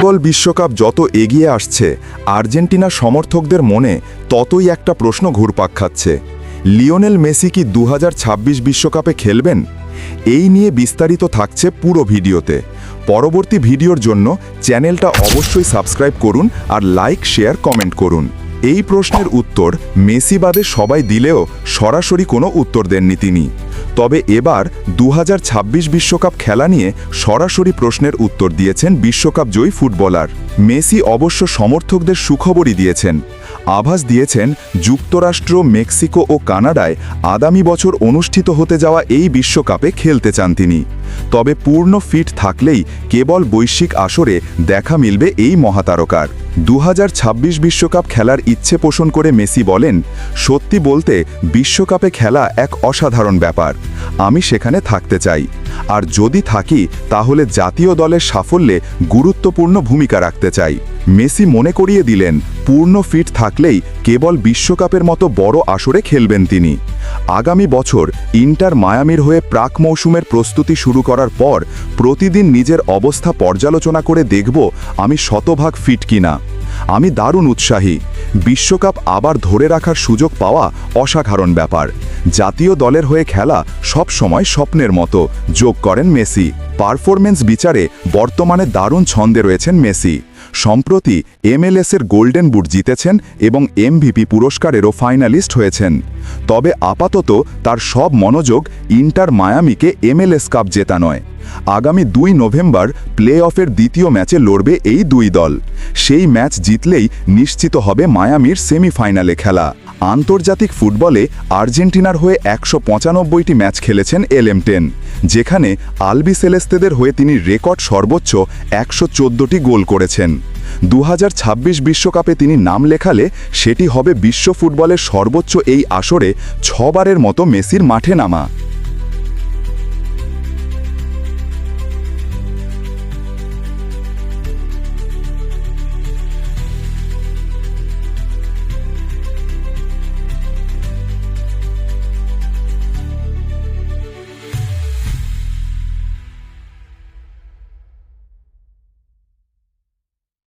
Football বিশ্বকাপ যত এগিয়ে আসছে আর্জেন্টিনা সমর্থকদের মনে ততই একটা প্রশ্ন ঘুরপাক খাচ্ছে। লিওনেল মেসি কি 2026 বিশ্বকাপে খেলবেন? এই নিয়ে বিস্তারিত থাকছে পুরো ভিডিওতে। পরবর্তী ভিডিওর জন্য চ্যানেলটা অবশ্যই সাবস্ক্রাইব করুন আর লাইক, শেয়ার, কমেন্ট করুন। এই প্রশ্নের উত্তর মেসি বাদে সবাই দিলেও সরাসরি কোনো উত্তর দেননি তিনি। তবে এবার 2026 বিশ্বকাপ খেলা নিয়ে সরাসরি প্রশ্নের উত্তর দিয়েছেন বিশ্বকাপ জয়ী ফুটবলার। মেসি অবশ্য সমর্থকদের সুখবরই দিয়েছেন। আভাস দিয়েছেন যুক্তরাষ্ট্র, মেক্সিকো ও কানাডায় আগামী বছর অনুষ্ঠিত হতে যাওয়া এই বিশ্বকাপে খেলতে চান তিনি। তবে পূর্ণ ফিট থাকলেই কেবল বৈশ্বিক আসরে দেখা মিলবে এই মহাতারকার। 2026 বিশ্বকাপ খেলার ইচ্ছে পোষণ করে মেসি বলেন, সত্যি বলতে বিশ্বকাপে খেলা এক অসাধারণ ব্যাপার। আমি সেখানে থাকতে চাই, আর যদি থাকি তাহলে জাতীয় দলের সাফল্যে গুরুত্বপূর্ণ ভূমিকা রাখতে চাই। মেসি মনে করিয়ে দিলেন, পূর্ণ ফিট থাকলেই কেবল বিশ্বকাপের মতো বড় আসরে খেলবেন তিনি। আগামী বছর ইন্টার মায়ামির হয়ে প্রাক মৌসুমের প্রস্তুতি শুরু করার পর প্রতিদিন নিজের অবস্থা পর্যালোচনা করে দেখব আমি শতভাগ ফিট কিনা। আমি দারুণ উৎসাহী। বিশ্বকাপ আবার ধরে রাখার সুযোগ পাওয়া অসাধারণ ব্যাপার। জাতীয় দলের হয়ে খেলা সব সময় স্বপ্নের মতো, যোগ করেন মেসি। পারফরমেন্স বিচারে বর্তমানে দারুণ ছন্দে রয়েছেন মেসি। সম্প্রতি MLS-এর গোল্ডেন বুট জিতেছেন এবং MVP পুরস্কারেরও ফাইনালিস্ট হয়েছেন। তবে আপাতত তার সব মনোযোগ ইন্টার মায়ামিকে MLS কাপ জেতা নয়। আগামী 2 নভেম্বর প্লে অফের দ্বিতীয় ম্যাচে লড়বে এই দুই দল। সেই ম্যাচ জিতলেই নিশ্চিত হবে মায়ামির সেমিফাইনালে খেলা। আন্তর্জাতিক ফুটবলে আর্জেন্টিনার হয়ে 195টি ম্যাচ খেলেছেন LM10, যেখানে আলবিসেলেস্তেদের হয়ে তিনি রেকর্ড সর্বোচ্চ 114টি গোল করেছেন। 2026 বিশ্বকাপে তিনি নাম লেখালে সেটি হবে বিশ্ব ফুটবলের সর্বোচ্চ এই আসরে 6বারের মতো মেসির মাঠে নামা।